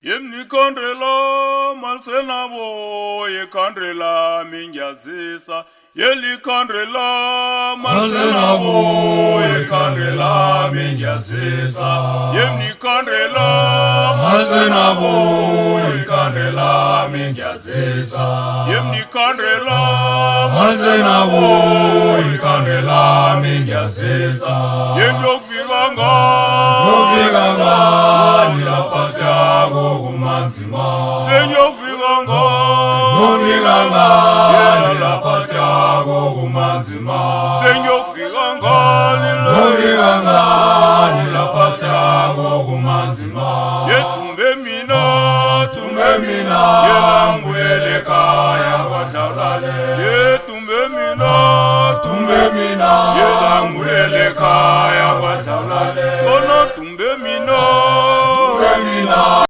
Yemnikandrela malsenabo yekandrela mingyazisa yelikandrela malsenabo yekandrela mingyazisa yemnikandrela malsenabo yekandrela mingyazisa yemnikandrela malsenabo yekandrela mingyazisa yenyokvikanga nilapasyago kumanzima senyokvikanga nilapasyago kumanzima senyokvikanga nilapasyago kumanzima yetumbe mina